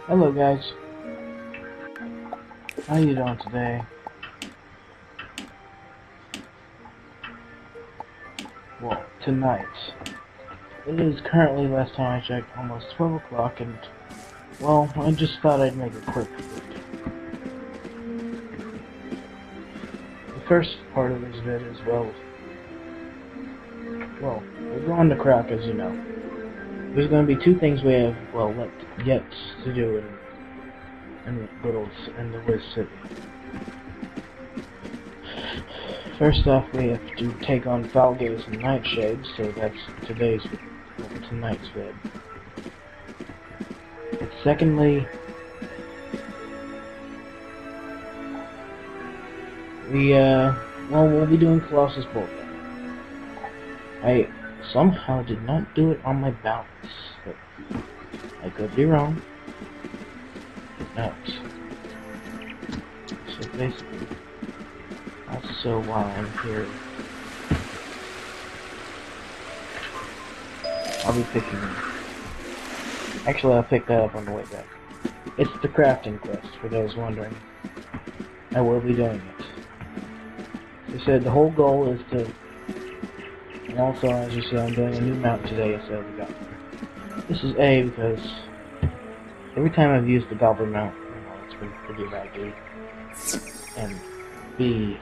Hello guys, how you doing today? Well, tonight. It is currently, last time I checked, almost 12 o'clock and, well, I just thought I'd make a quick vid. The first part of this vid is, well, we're going to crack, as you know. There's going to be two things we have, well, yet to do in the Wiz City. First off, we have to take on foulgaze and nightshade, so that's tonight's vid. Secondly, we'll be doing Colossus bullpen. I somehow did not do it on my balance, but I could be wrong. No. So basically, also while I'm here, I'll be picking. Actually, I'll pick that up on the way back. It's the crafting quest, for those wondering. I will be doing it. As I said, the whole goal is to, and also, as you see, I'm doing a new mount today instead of the goblin. This is A, because every time I've used the goblin mount, it's been pretty laggy. And B,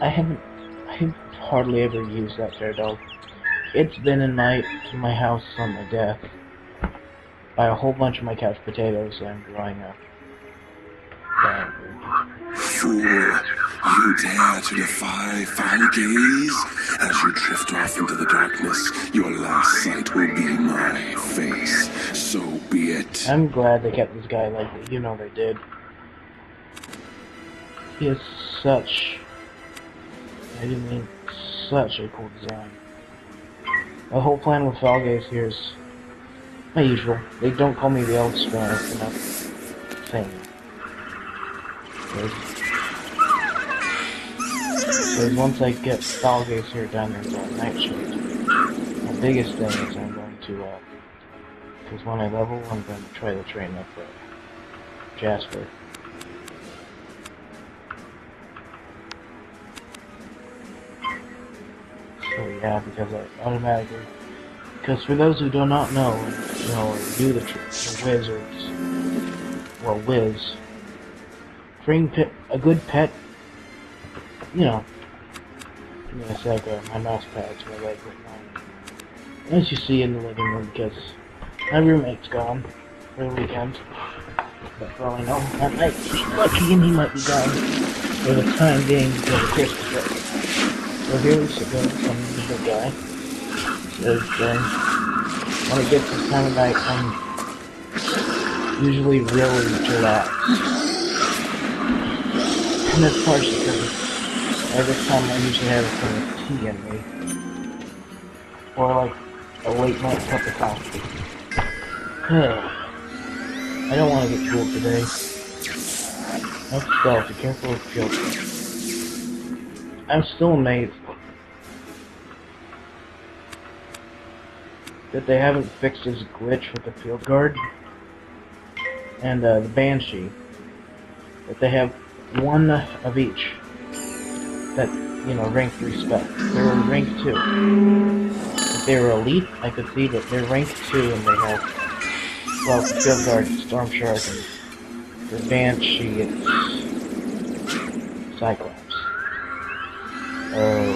I haven't hardly ever used that fair dog. It's been in my house on my death by a whole bunch of my couch potatoes that I'm growing up. Fool, you dare to defy foulgaze? As you drift off into the darkness, your last sight will be my face. So be it. I'm glad they kept this guy like that. You know they did. He is such a cool design. The whole plan with foulgaze here is my usual. They don't call me the old spanner for nothing. Thing. Because once I get foulgaze here down there in nightshade, my biggest thing is I'm going to, because when I level, I'm going to try to train up Jasper. So yeah, because I automatically, because for those who do not know, or do the wizards, well, Wiz, bring a good pet, give me a sec, my mouse pad's my leg right now. As you see in the living room, because my roommate's gone for the weekend. But for all I know, I might be lucky and he might be gone for the time being because of Christmas break. So here we go, some little guy. Says, when it gets this time of night, I'm usually really relaxed. And that's partially because at this time I usually have some tea in me. Or like a late night cup of coffee. I don't want to get fooled today. That's stealth, be careful with field guard. I'm still amazed that they haven't fixed his glitch with the field guard and the banshee. That they have one of each that, rank 3 spec. They're rank 2. If they were elite, I could see that they're rank 2 and they have, well, the field guard, storm shark, and the banshee, it's cyclops. Oh,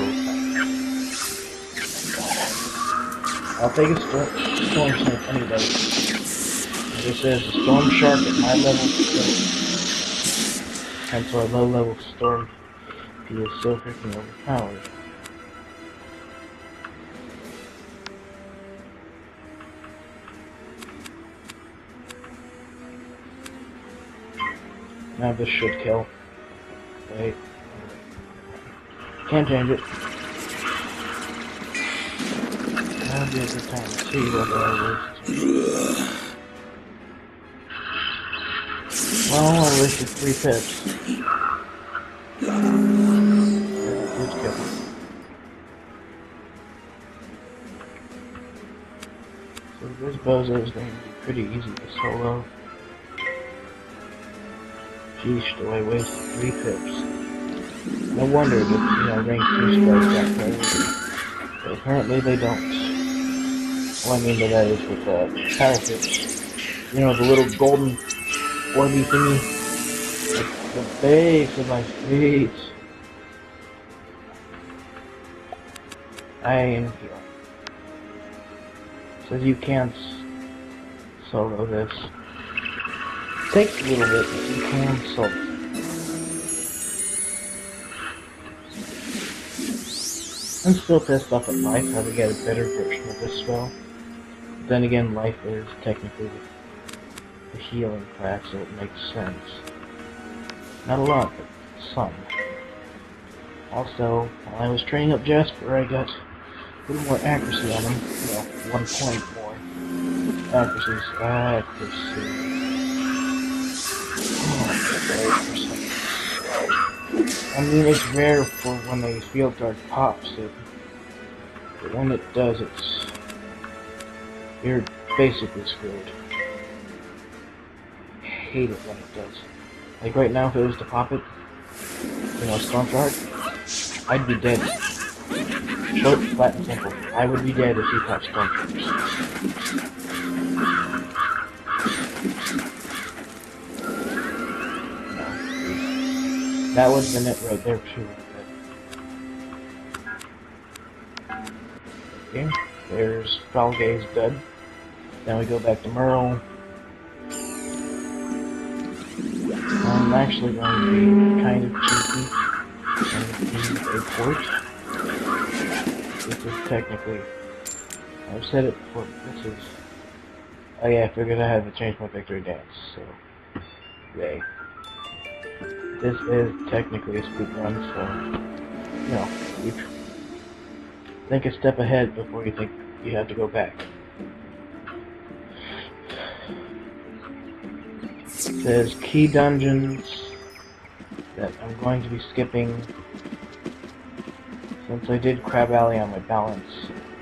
I'll take a storm shark any day. As it says, a storm shark at my level, hence our low level storm. He is so freaking overpowered. Now this should kill. Wait. Can't change it. That'll be a good time to see what I wasted. Well, I wasted 3 pips. Let's go. So this bozo is going to be pretty easy to solo. Sheesh, do I waste 3 pips? No wonder that, rank 2 spells got priority. But apparently they don't. Well, I mean by that is with power pips. The little golden orby thingy. Like the base of my feet. I am healing. Says you can't solo this. Takes a little bit, but you can solo. I'm still pissed off at life how to get a better version of this spell. But then again, life is technically the healing class, so it makes sense. Not a lot, but some. Also, while I was training up Jasper, I got a little more accuracy on him. 1 point more. Accuracy. I mean, it's rare for when a field guard pops it, but when it does, you're basically screwed. I hate it when it does. Like right now, if it was to pop it, Storm Shard, I'd be dead. Short, flat, and simple. I would be dead if he popped Storm Shards. That would have been it right there, too. Okay, there's foulgaze dead. Then we go back to Merle. I'm actually going to be kind of cheeky and use a port. This is technically, I've said it before, this is, oh yeah, I figured I had to change my victory dance, so, yay. This is technically a speed run, so, you think a step ahead before you think you have to go back. It says key dungeons that I'm going to be skipping since I did Crab Alley on my balance,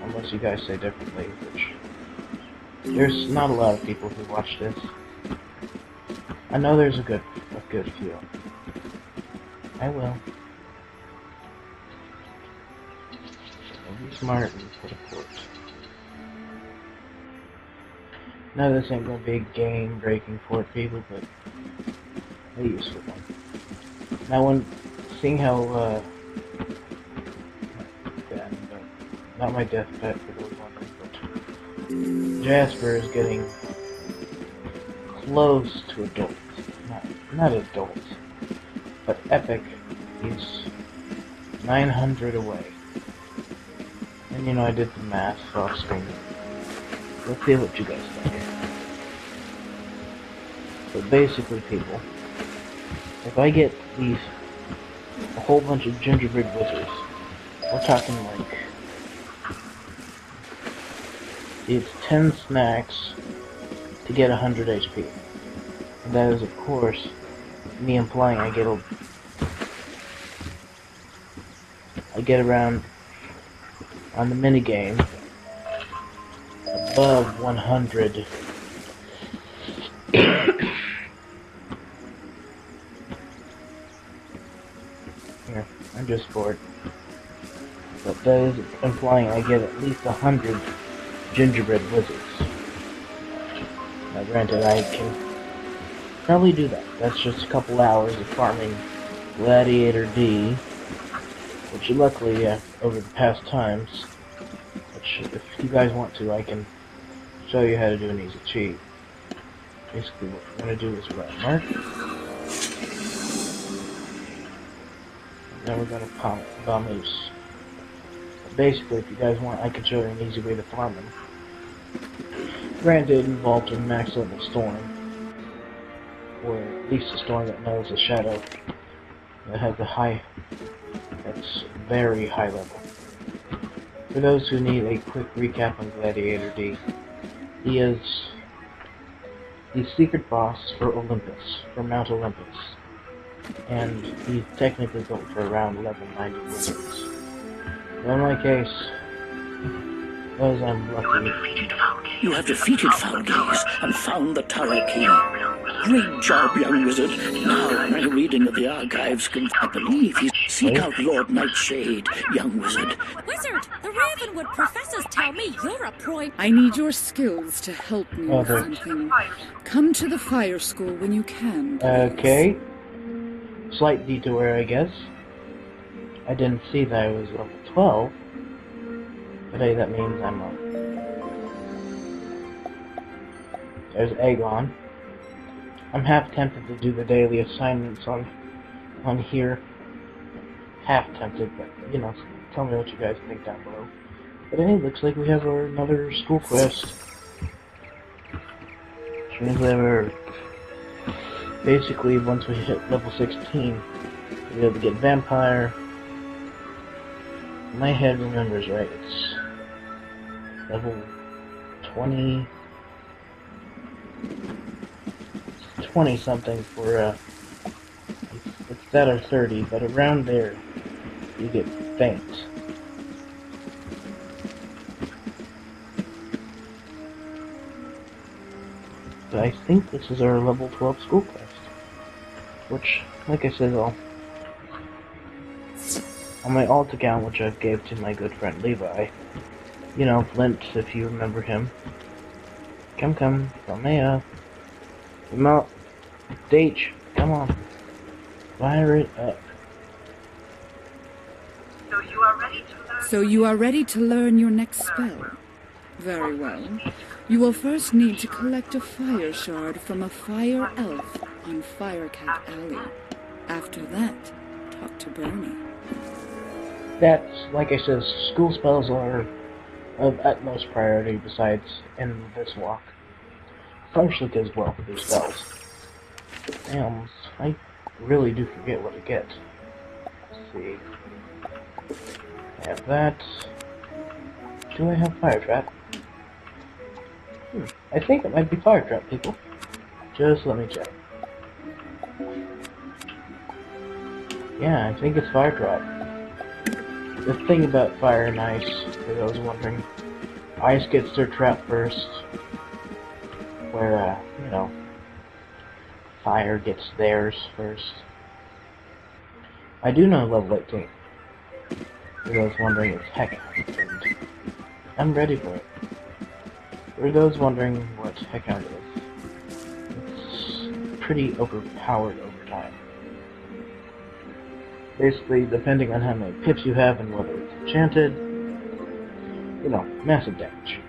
unless you guys say differently, which there's not a lot of people who watch this. I know there's a good few. I will. I'll be smart and put a port. Now this ain't gonna be a game-breaking port, people, but a useful one. Now, seeing how not my death pet for those wondering, but Jasper is getting close to adult. Not adult. But epic, he's 900 away. And I did the math off screen. Let's see what you guys think. So basically, people, if I get a whole bunch of gingerbread wizards, we're talking like, it's 10 snacks to get 100 HP. And that is, of course, me implying I get around on the minigame above 100. Here, I'm just bored. But that is implying I get at least 100 gingerbread wizards. Now granted, I can probably do that. That's just a couple hours of farming Gladiator D, which luckily, over the past times, which if you guys want to, I can show you how to do an easy cheat. Basically what we're going to do is right mark, and then we're going to pop Vamoose. Basically, if you guys want, I can show you an easy way to farm them. Granted, it involves a max level storm, or at least a storm that knows a shadow that has that's very high level. For those who need a quick recap on Gladiator D, he is the secret boss for Olympus, for Mount Olympus, and he's technically built for around level 90 wizards. So in my case, Because I'm lucky. You have defeated foulgaze and found the tower key. Great job, young wizard. Now, my reading of the archives I believe you seek out Lord Nightshade, young wizard. Wizard, the Ravenwood professors tell me you're a pro. I need your skills to help me with something. Come to the fire school when you can, please. Okay. Slight detour, I guess. I didn't see that I was level 12. But hey, that means I'm up. There's Aegon. I'm half tempted to do the daily assignments on here. Half tempted, but you know, tell me what you guys think down below. But hey, looks like we have another school quest. Which means that we're basically, once we hit level 16, we'll be able to get Vampire. My head remembers right, it's level 20 something for it's that or 30, but around there you get faint. But I think this is our level 12 school quest, which, like I said, on my alt account, which I gave to my good friend Levi, you know, Flint, if you remember him. Come, Romeo. Come out. Stage, come on. Fire it up. So you are ready to learn your next spell? Very well. You will first need to collect a fire shard from a fire elf on Firecat Alley. After that, talk to Bernie. That's, like I said, school spells are of utmost priority besides in this walk. Partially because, well, they're spells. Damn, I really do forget what to get. Let's see. I have that. Do I have Fire Trap? I think it might be Fire Trap, people. Just let me check. Yeah, I think it's Fire Trap. The thing about Fire and Ice, for those wondering, Ice gets their trap first, where, you know, Fire gets theirs first. I do know level 18. For those wondering, it's Heck, and I'm ready for it. For those wondering what Heckhound is, it's pretty overpowered over time. Basically, depending on how many pips you have and whether it's enchanted, you know, massive damage.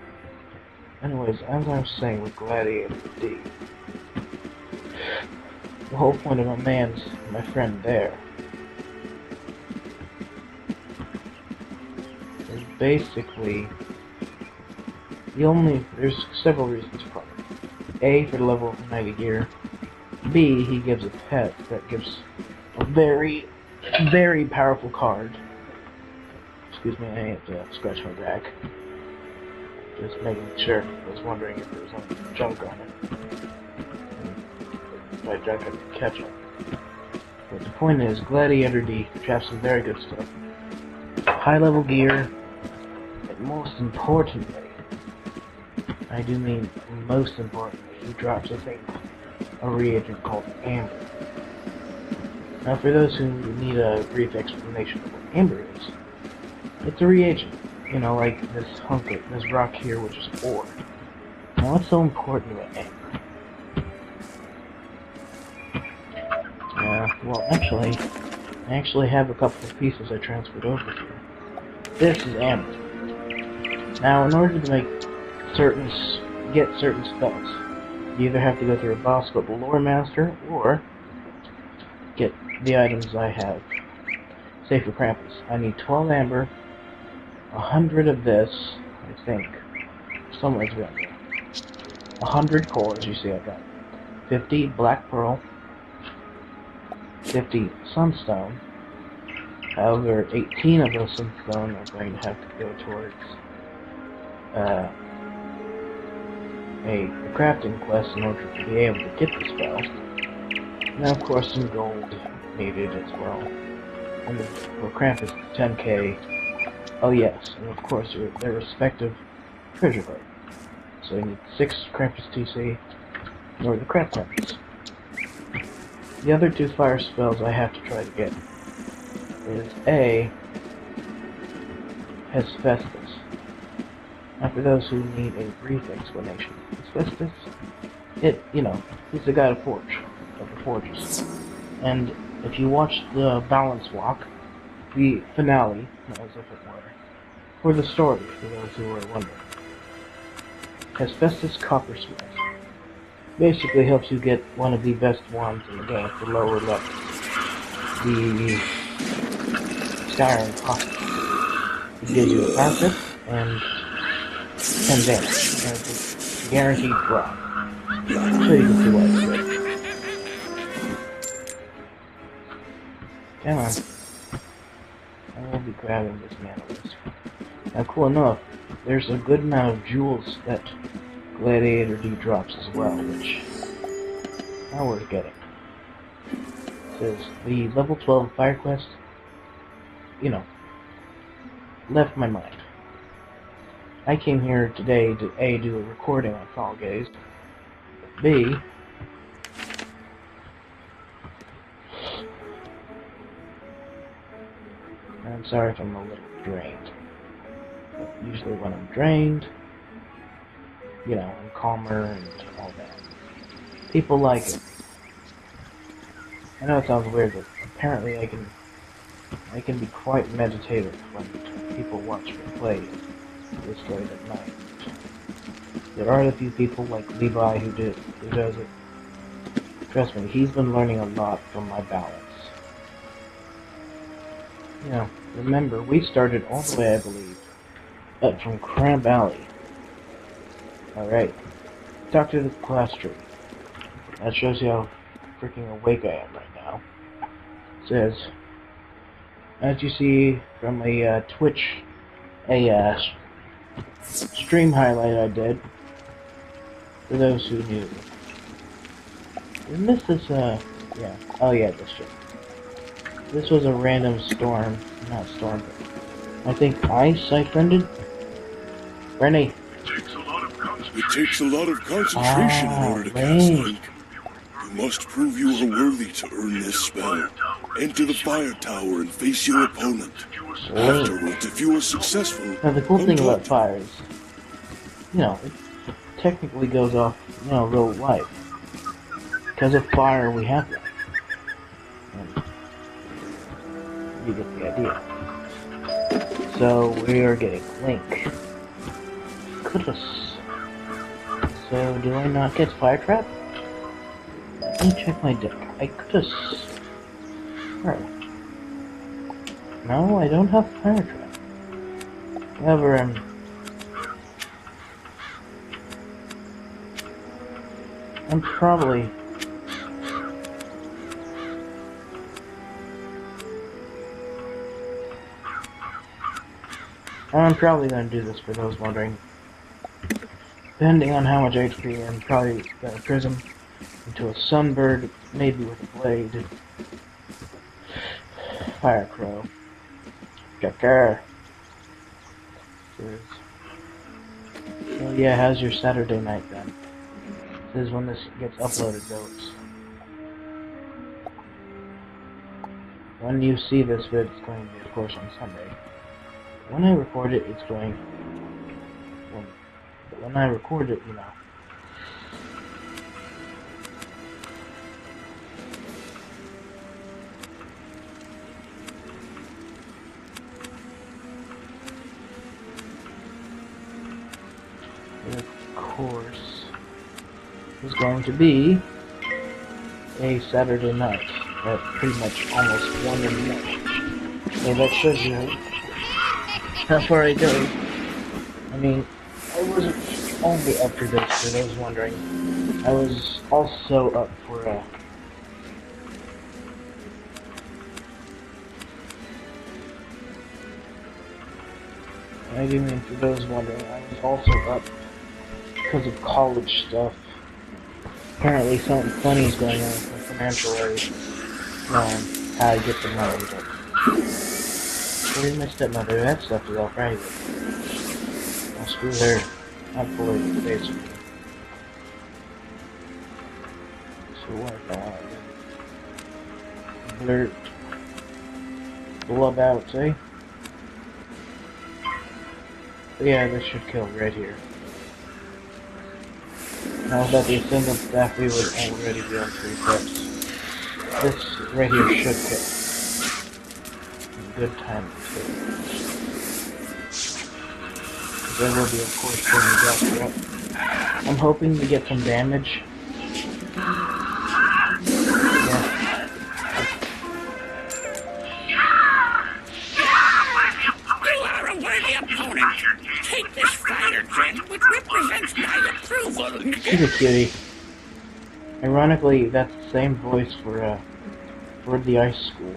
Anyways, as I was saying with Gladiator D, the whole point of my friend there, is basically there's several reasons for it. A, for the level 90 gear. B, he gives a pet that gives a very, very powerful card. Excuse me, I have to scratch my back. Just making sure. I was wondering if there was any junk on it. And by junk, I mean ketchup. But the point is, Gladiator D traps some very good stuff. High level gear, and most importantly, I do mean most importantly, he drops a reagent called Amber. Now for those who need a brief explanation of what Amber is, it's a reagent. You know, like this rock here, which is ore. Now what's so important about Amber? Well actually, I actually have a couple of pieces I transferred over here. This is Amber. Now in order to get certain spells, you either have to go through a boss called the Lore Master, or get the items I have. Say for Krampus, I need 12 Amber, 100 of this, I think, somewhere's around there. 100 cores, you see I've got 50 Black Pearl, 50 Sunstone. However, 18 of those Sunstone are going to have to go towards a crafting quest in order to be able to get the spell. Now, of course, some gold needed as well. And for Krampus, 10k. Oh yes, and of course, their respective treasure hoard. So you need 6 Krampus TC, or the craft tempers. The other 2 fire spells I have to try to get is A, Hephaestus. Now for those who need a brief explanation, Hephaestus, he's the guy of the forges. And if you watch the balance walk, the finale, as if it were, for the story, for those who are wondering, Hephaestus Coppersmith basically helps you get one of the best wands in the game for lower levels. The Skyrim Copper. It gives you a power tip and 10 damage, and it's a guaranteed drop. So you can see why it's good. Come on. I will be grabbing this manalist. Now, cool enough, there's a good amount of jewels that Gladiator D drops as well, which are worth getting. It says the level 12 fire quest, left my mind. I came here today to A, do a recording on foulgaze, B, I'm sorry if I'm a little drained. But usually when I'm drained, I'm calmer and all that. People like it. I know it sounds weird, but apparently I can be quite meditative when people watch me play this late at night. There are a few people like Levi who does it. Trust me, he's been learning a lot from my balance. Remember, we started all the way, I believe, up from Cramp Alley. Alright, talk to the class tree. That shows you how freaking awake I am right now. It says, as you see from a stream highlight I did, for those who knew. Isn't this yeah, oh yeah, this shit. This was a random storm, not storm, but I think I siphoned Rennie. It takes a lot of concentration in order to cast Link. You must prove you are worthy to earn this spell. Enter the fire tower and face your opponent. Afterwards, if you are successful, now the cool thing about fire is, it technically goes off, real life. Because of fire, we have life. And you get the idea. So we are getting Link. Goodness. So do I not get fire trap? Let me check my deck. I could have. No, I don't have fire trap. However, I'm probably. I'm probably going to do this for those wondering. Depending on how much HP, I'm probably going to prism into a sunbird, maybe with a blade. Fire crow. Jacker. So yeah, how's your Saturday night then? This is when this gets uploaded, goes. When you see this vid, it's going to be, of course, on Sunday. When I record it, it's going. But when I record it, Of course, is going to be a Saturday night at pretty much almost 1 in the morning. So that shows you how far I go. I mean, I wasn't only up for this, for those wondering. I was also up for I do mean for those wondering, I was also up because of college stuff. Apparently something funny is going on with my financial aid. How I get the money, but where's my stepmother? That stuff is all private. I'll screw her. Not fully, basically. So what blurt blub out, see? But yeah, this should kill right here. Now that the single staff we would already be on 3 steps. This right here should kill. Good time too. There will be, of course, pulling up. I'm hoping to get some damage. You are a worthy opponent. Take this fire gem, which represents my approval. She's a cutie. Ironically, that's the same voice for the ice school.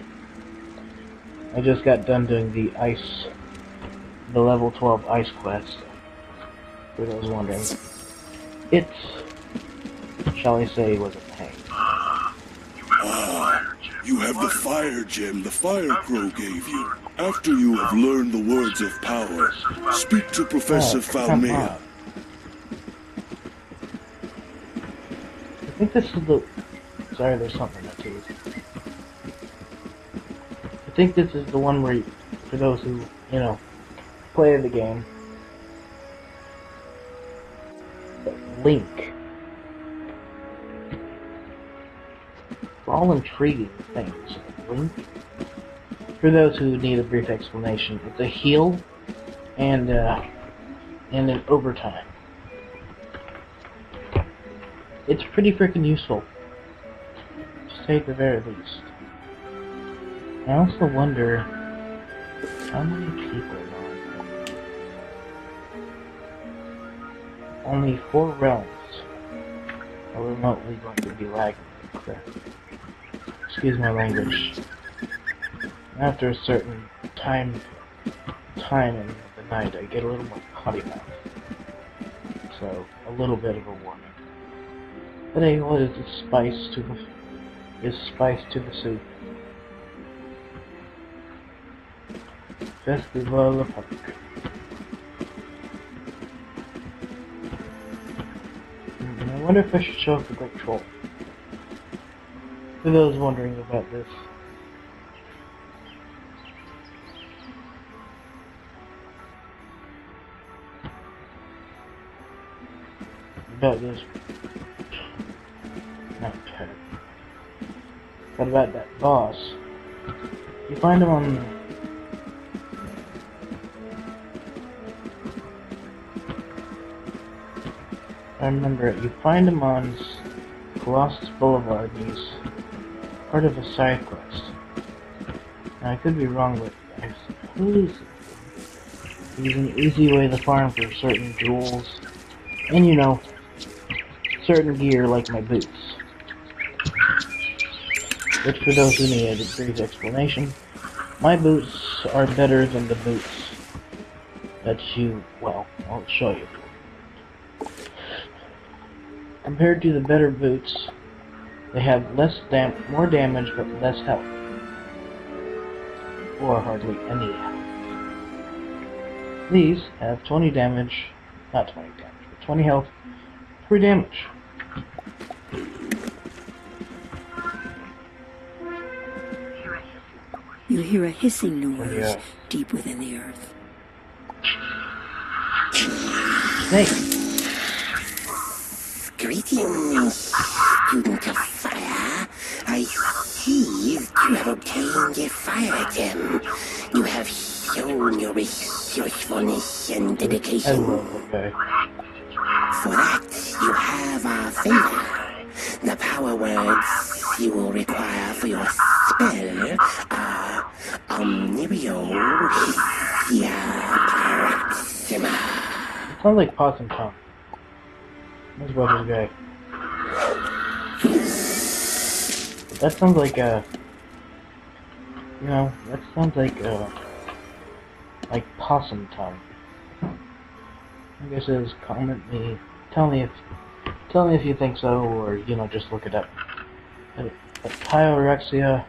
I just got done doing the level 12 ice quest. For those wondering, it, shall I say, was a pain. You have the fire gem the Fire Crow gave you. After you have learned the words of power, speak to Professor Falmea. I think this is the... Sorry, there's something up to it. I think this is the one where, for those who, you know, play the game, Link. For all intriguing things, Link. For those who need a brief explanation, it's a heal and an overtime. It's pretty freaking useful, to say the very least. I also wonder how many people are on there. Only 4 realms are remotely going to be lagging. Crap. Excuse my language. After a certain time in the night, I get a little more potty mouth. So, a little bit of a warning. But hey, what is the spice to the soup? Festival of Park. I wonder if I should show up the Great Troll. For those wondering about this. But about that boss. You find him on... I remember it. You find him on Colossus Boulevard, and he's part of a side quest. Now, I could be wrong, but I suppose he's an easy way to farm for certain jewels, and you know, certain gear like my boots. Which, for those who need a brief explanation, my boots are better than the boots that you, well, I'll show you. Compared to the better boots, they have more damage but less health. Or hardly any health. These have 20 damage, not 20 damage, but 20 health, 3 damage. You hear a hissing noise deep within the earth. Snake. Greetings, student of fire. I see you have obtained a fire gem. You have shown your resourcefulness and dedication. Okay. For that, you have our favor. The power words you will require for your spell are Omnibio Hisia Paraxima. It sounds like Possum Tom. Let's go this guy. That sounds like like possum tongue. I guess it is. Comment me. Tell me if you think so, or you know, just look it up. But Pyrexia,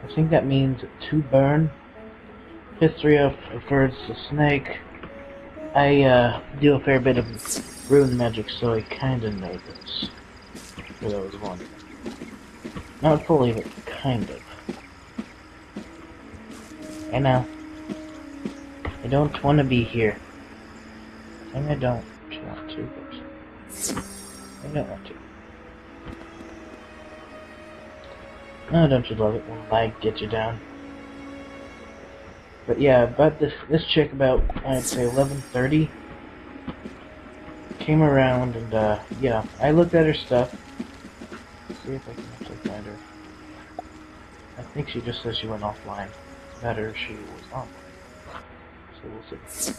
I think that means to burn. Hysteria refers to snake. I do a fair bit of rune magic, so I kinda know this. For those wondering. Not fully, but kind of. I know. I don't want to be here. I don't want to, but I don't want to. Oh, don't you love it when lag gets you down? But yeah, about this chick about, I'd say 11:30 came around and yeah, I looked at her stuff. Let's see if I can actually find her. I think she just said she went offline. Better she was online. So we'll see.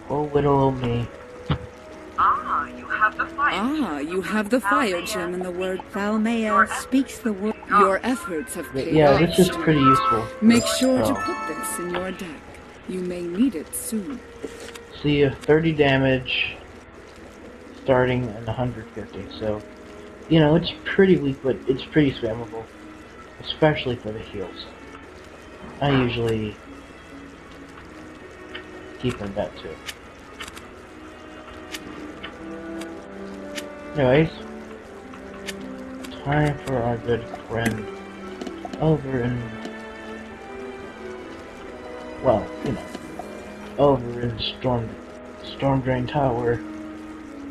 Oh, little old me. You have the fire gem, and the word Thalmea speaks the word. Your efforts have paid Yeah, off. this is pretty useful. Make sure to put this in your deck. You may need it soon. See, 30 damage, starting at 150, so, you know, it's pretty weak, but it's pretty spammable, especially for the heals. I usually keep in that too. Anyways, time for our good friend over in, well, you know, over in Storm Drain Tower,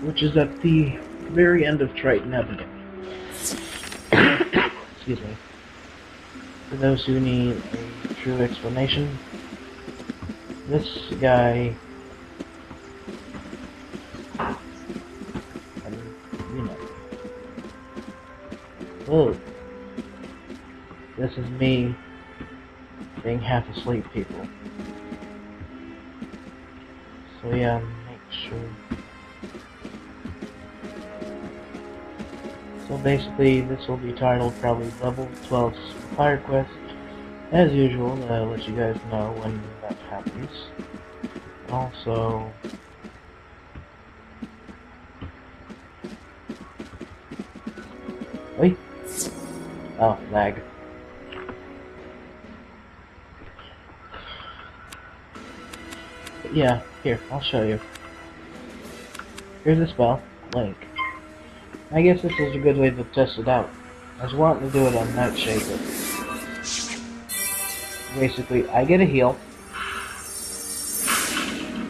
which is at the very end of Triton Avenue. Excuse me. For those who need a true explanation, this guy, you know, whoa, this is me being half asleep, people. So yeah, make sure. So basically, this will be titled probably Level 12's Fire Quest. As usual, I'll let you guys know when that happens. Also, wait. Oh, lag. But yeah, here, I'll show you. Here's the spell, Link. I guess this is a good way to test it out. I was wanting to do it on Nightshade, but basically, I get a heal,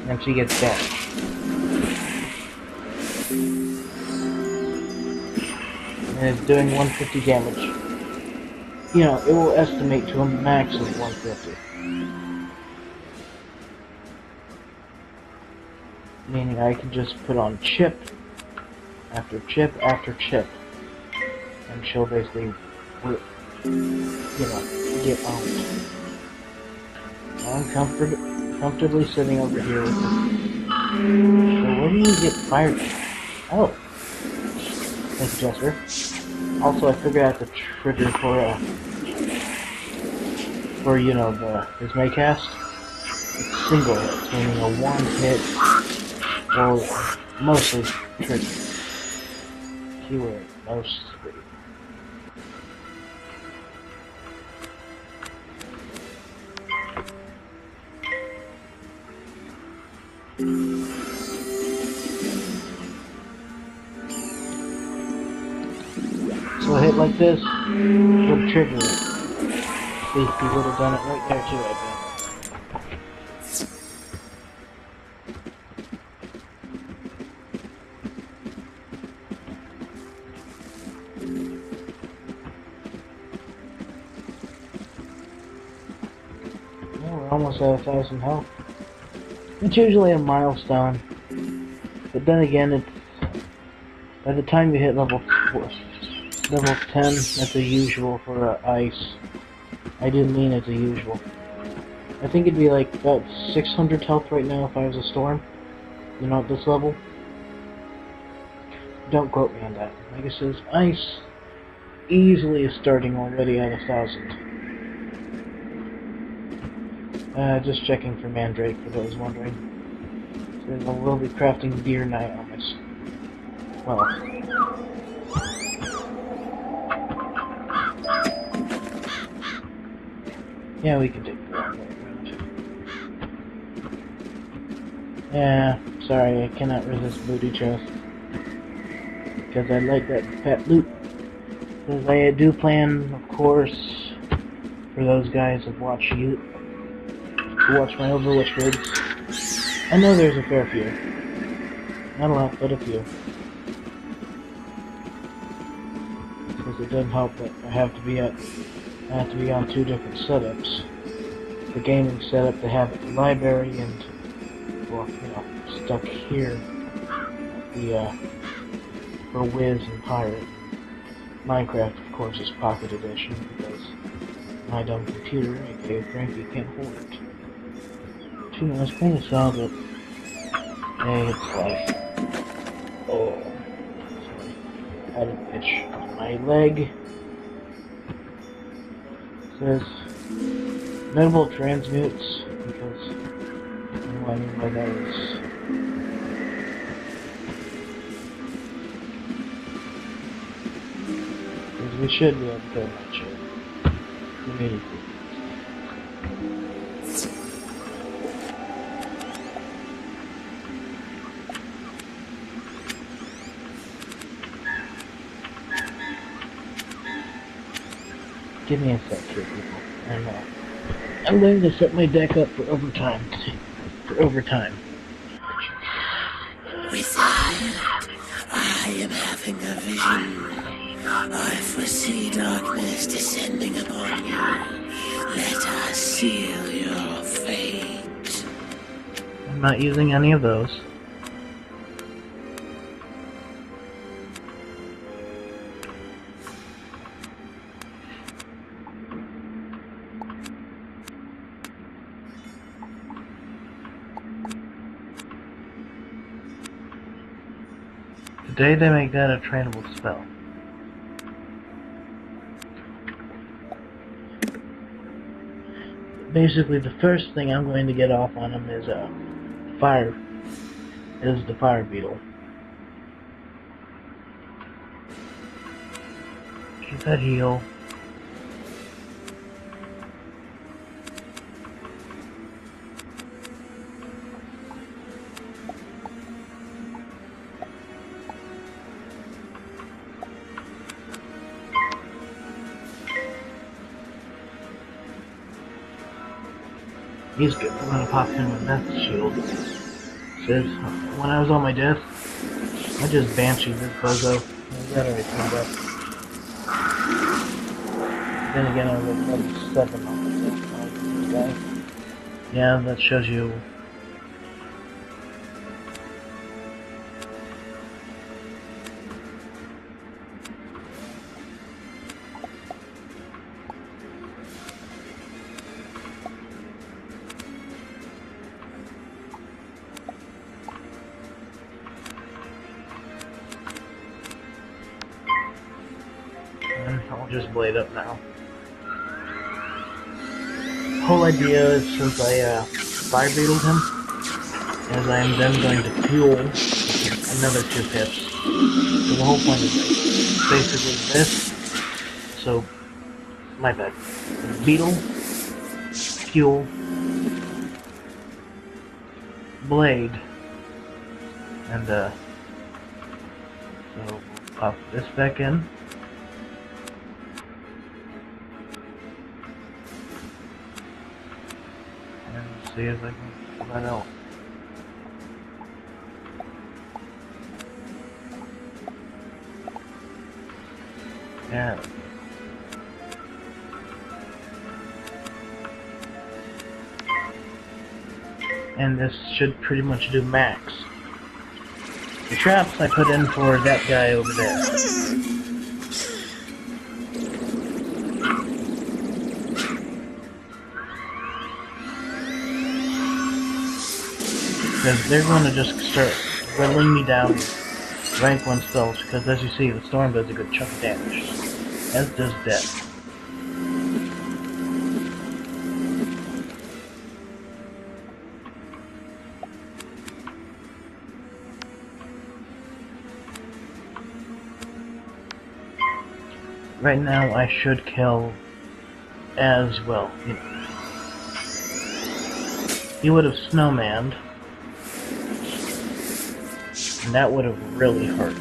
and she gets damage. And it's doing 150 damage. You know, it will estimate to a max of 150. Meaning I can just put on chip after chip after chip, and she'll basically, you know, get owned. I'm comfortably sitting over here with her. So where do you get fired from? Oh, thank you, Jester. Also, I figured out the trigger for you know, his Maycast. It's single hit, meaning a one hit, or mostly trigger. Keyword, mostly. So a hit like this would trigger it. See, he would have done it right there too, I bet. We're almost at 1,000 health. It's usually a milestone, but then again, it's by the time you hit level 10, that's a usual for ice. I didn't mean it's a usual. I think it'd be like about 600 health right now if I was a storm. You know, at this level. Don't quote me on that. Like I says, ice easily is starting already at 1,000. Just checking for Mandrake for those wondering. So I will be crafting Beer Night on this. Well. Yeah, we can take the long way around. Yeah, sorry, I cannot resist booty chest. Because I like that fat loot. Because I do plan, of course, for those guys that watch you, who watch my Overwatch vids. I know there's a fair few. Not a lot, but a few. Because it doesn't help that I have to be on two different setups. The gaming setup to have at the library and, well, you know, stuck here at the for Wiz and Pirate. Minecraft, of course, is Pocket Edition because my dumb computer, aka Frankie, can't hold it. Too much kind of saw, but hey, it's like, oh, sorry, I had an itch on my leg. It says notable transmutes because what I mean by that is we should be able to kill nightshade immediately. Give me a sec here, people. I'm going to set my deck up for overtime. Wizard, I am having a vision. I foresee darkness descending upon you. Let us seal your fate. I'm not using any of those. Today they make that a trainable spell. Basically, the first thing I'm going to get off on him is the fire beetle. Get that heal. He's good. I'm gonna pop him with that shield. Says, when I was on my death, I just bansheed this bozo. That already turned up. Then again, I was level 7 on this guy. Yeah, that shows you. I'll just blade up now. Whole idea is, since I fire beetled him, is I am then going to fuel another 2 pips. So the whole point is basically this. So, my bad. Beetle, fuel, blade, and so we'll pop this back in. See if I can pull that out. Yeah. And this should pretty much do max. The traps I put in for that guy over there. Because they're going to just start whittling me down rank 1 spells, because as you see, the storm does a good chunk of damage, as does death. Right now I should kill as well, you know. he would have snowmanned, and that would have really hurt.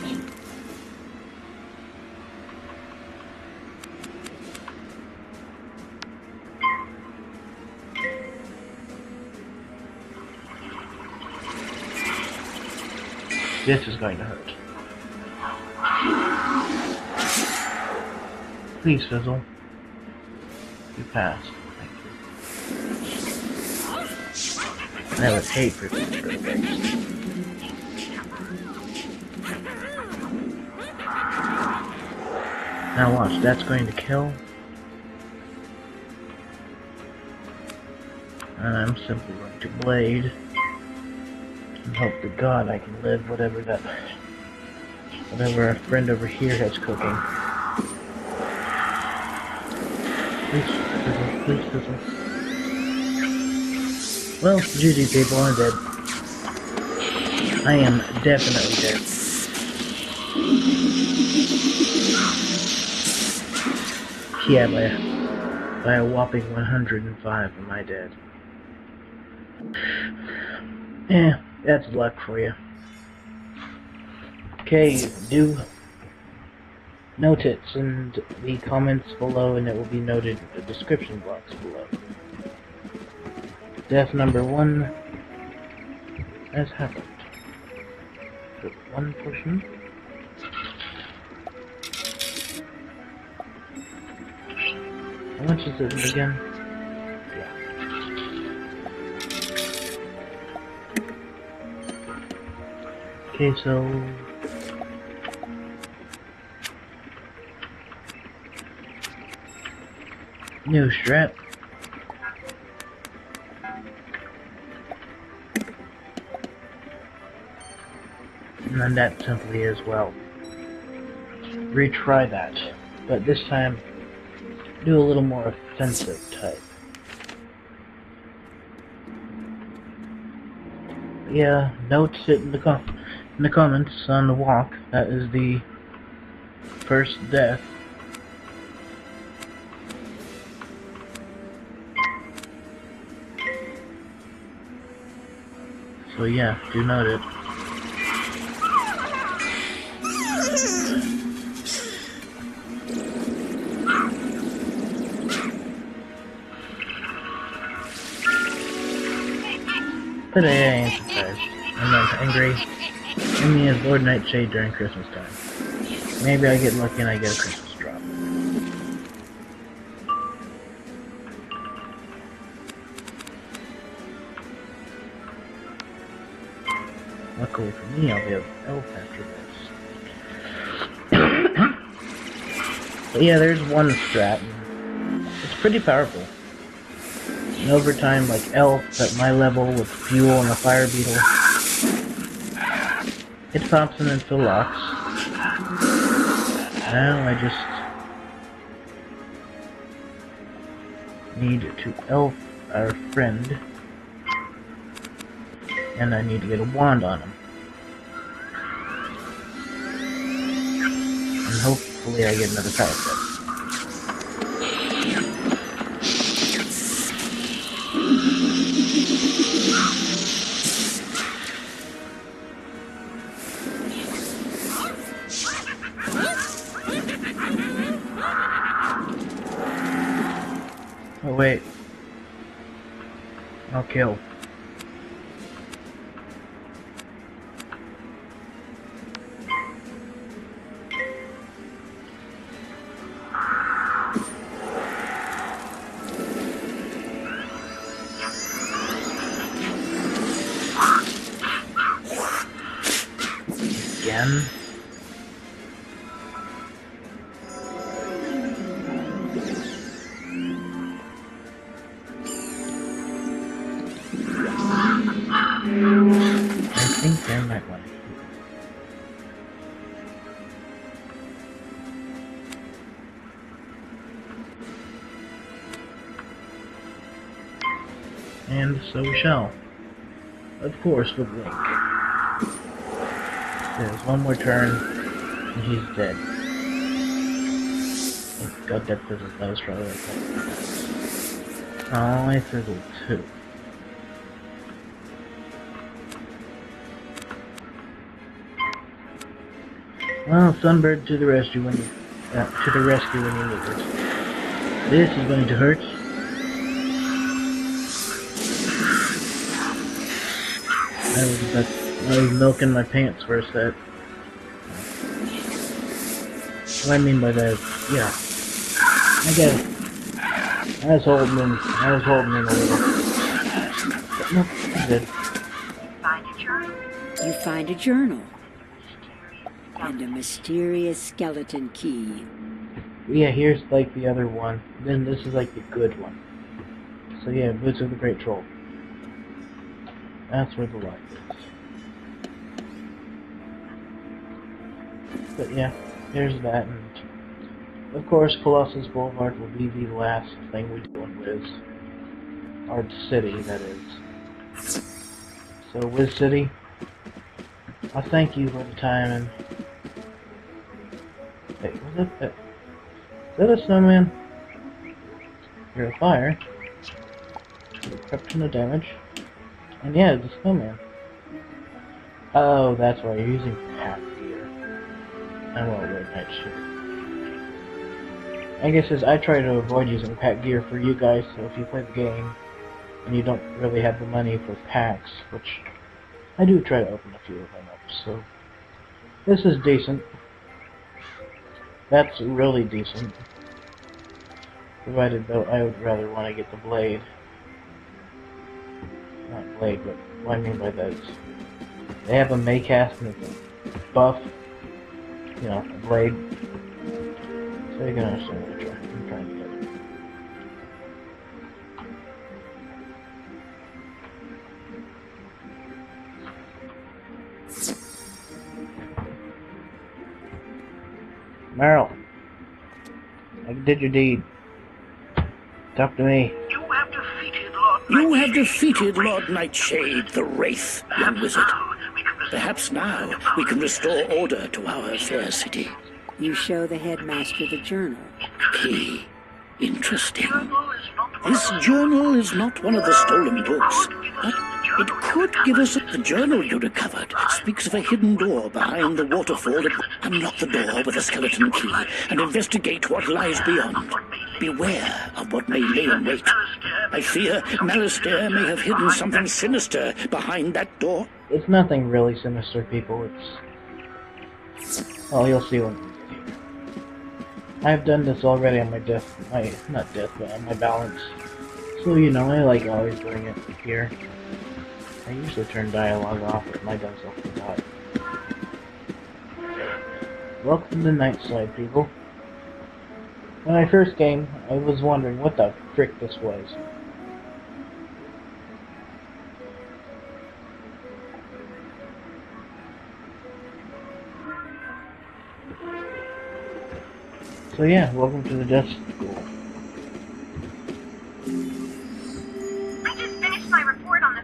This is going to hurt. Please, Fizzle. You passed. Thank you. I would hate for this. Now watch, that's going to kill. And I'm simply going to blade. And hope to God I can live whatever our friend over here has cooking. Please, fizzle. Well, GG people, I'm dead. I am definitely dead. Yeah, by a whopping 105 am I dead. Yeah, that's luck for you. Okay, do note it in the comments below, and it will be noted in the description box below. Death number 1 has happened. For one person. How much is it again? Yeah. Okay, so new strap. And then that simply as well. Retry that, but this time do a little more offensive type. Yeah, note it in the comments on the walk. That is the first death. So yeah, do note it. Today I am surprised. I'm not angry. And me as Lord Nightshade during Christmas time. Maybe I get lucky and I get a Christmas drop. Luckily for me, I'll be an elf after this. But yeah, there's one strat. It's pretty powerful. And over time, like elf at my level with fuel and a fire beetle, it pops them into locks. Now I just need to elf our friend, and I need to get a wand on him. And hopefully I get another power set. Oh wait. I'll kill. Again. I think there might want to heal. And so we shall. Of course, with Link. There's one more turn, and he's dead. Oh god, that fizzled. That was probably like that. Oh, I fizzled too. Well, Sunbird to the rescue when you need it. This is going to hurt. I was milking my pants for a sec. What I mean by that is, yeah, I get it. I was holding in a little. But no, I did. You find a journal. And a mysterious skeleton key. Yeah, here's like the other one. Then this is like the good one. So yeah, Boots of the Great Troll. That's where the light is. But yeah, here's that, and of course Colossus Boulevard will be the last thing we do in Wiz. Our city, that is. So Wiz City, I thank you for the time, and hey, was that? Is that a snowman? You're a fire. Corruption of damage. And yeah, it's a snowman. Oh, that's why you're using pack gear. I won't wear nightshade. I guess I try to avoid using pack gear for you guys, so if you play the game and you don't really have the money for packs, which I do try to open a few of them up, so this is decent. That's really decent. Provided, though, I would rather want to get the blade. Not blade, but what I mean by that is they have a Maycast and it's a buff, you know, a blade. So you can understand what I'm trying to get. Meryl, I did your deed. Talk to me. You have defeated Lord Nightshade, the Wraith, young wizard. Perhaps now we can restore order to our fair city. You show the headmaster the journal. Key. Interesting. This journal is not one of the stolen books, but it could give us the journal you recovered. Speaks of a hidden door behind the waterfall. Unlock the door with a skeleton key and investigate what lies beyond. Beware of what may lay in wait. I fear Malastair may have hidden something sinister behind that door. It's nothing really sinister, people. It's... well, you'll see when we get here. I've done this already on my not death, but on my balance. So, you know, I like always doing it here. I usually turn dialogue off, but my done so forgot. Welcome to Nightshade, people. When I first came, I was wondering what the frick this was. So yeah, welcome to the Death School.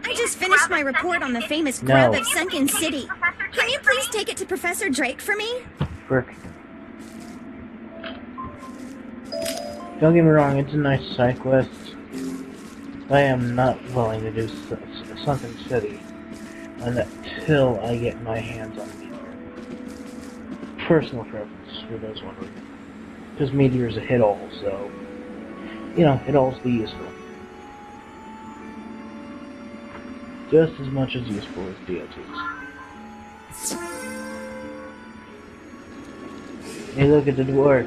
I just finished my report on the famous grub of Sunken City. Can you please take it to Professor Drake for me? Frick. Don't get me wrong, it's a nice side quest. I am not willing to do Sunken City until I get my hands on Meteor. Personal preference, for those wondering. Because Meteor is a hit-all, so, you know, hit-alls be useful. Just as much as useful as DLTs. Hey, look at the dwarf.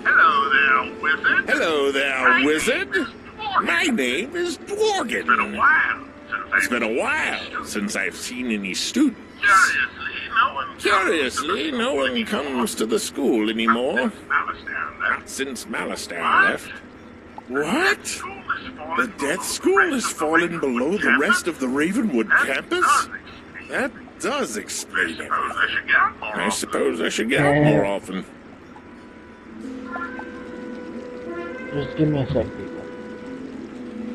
Hello there, wizard. Hello there, wizard. My name is Dworgen. It's been a while since I've seen any students. Curiously, no one comes to the school anymore. Not since Malastair left. What? The Death School has fallen below the rest of the Ravenwood campus? That does explain everything. I suppose I should get out more often. Just give me a sec, people.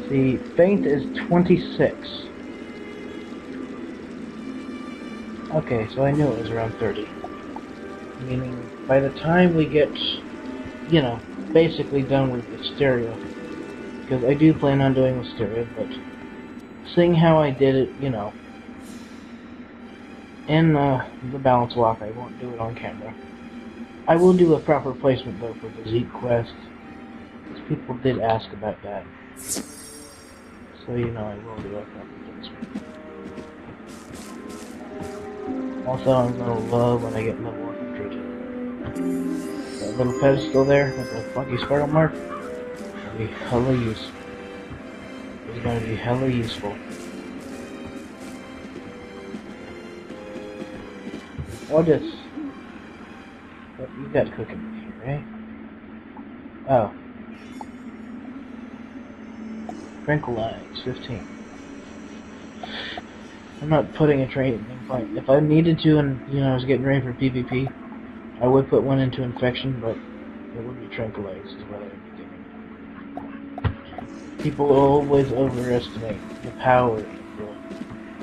See, Faint is 26. Okay, so I knew it was around 30. Meaning, by the time we get, you know, basically done with Wisteria, because I do plan on doing Wisteria, but seeing how I did it, you know, in the balance walk. I won't do it on camera. I will do a proper placement though for the Zeke quest. People did ask about that. So you know I will do a proper placement. Also I'm gonna love when I get level 100. That little pedestal there with the funky spiral mark will be hella useful. It's gonna be hella useful. What is... What you got cooking with you, right? Oh. Tranquilize, 15. I'm not putting a training point. If I needed to and, you know, I was getting ready for PvP, I would put one into infection, but it would be tranquilize is what I would be doing. People always overestimate the power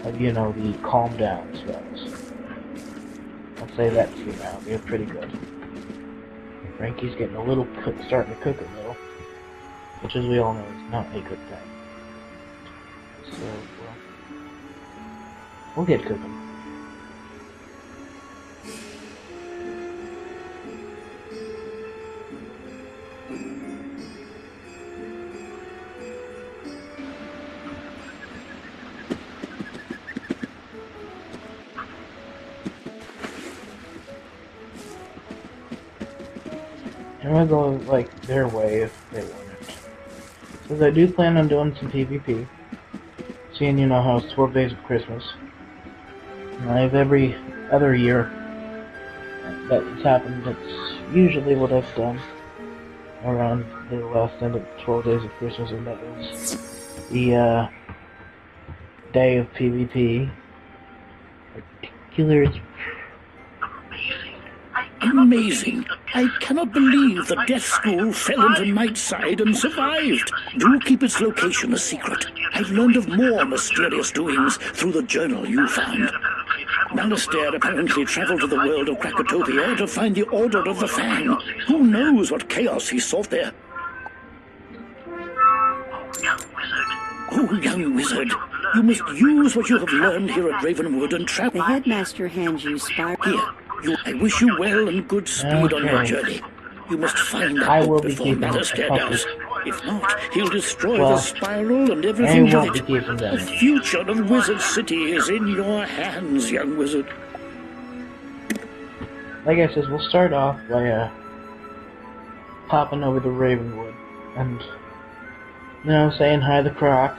of, you know, the calm down spells. I'll say that to you now. They're pretty good. Frankie's getting a little starting to cook a little, which, as we all know, is not a good thing. So, well, we'll get cooking. I'm gonna go like their way if they want it. Because I do plan on doing some PvP. Seeing, you know, how it's 12 days of Christmas. And I have every other year that it's happened. That's usually what I've done around the last end of 12 days of Christmas, and that is the day of PvP. Particular. Amazing. I cannot believe the Death School fell into Nightside and survived. Do keep its location a secret. I've learned of more mysterious doings through the journal you found. Malastair apparently traveled to the world of Krakatopia to find the Order of the Fang. Who knows what chaos he sought there? Oh, young wizard, you must use what you have learned here at Ravenwood and travel. The headmaster hands you spiral. Here. I wish you well and good speed on your journey. You must find that book before Malastair does. If not, he'll destroy the spiral and everything with it. The future of Wizard City is in your hands, young wizard. Like I said, we'll start off by popping over to Ravenwood and, you know, saying hi to Croc.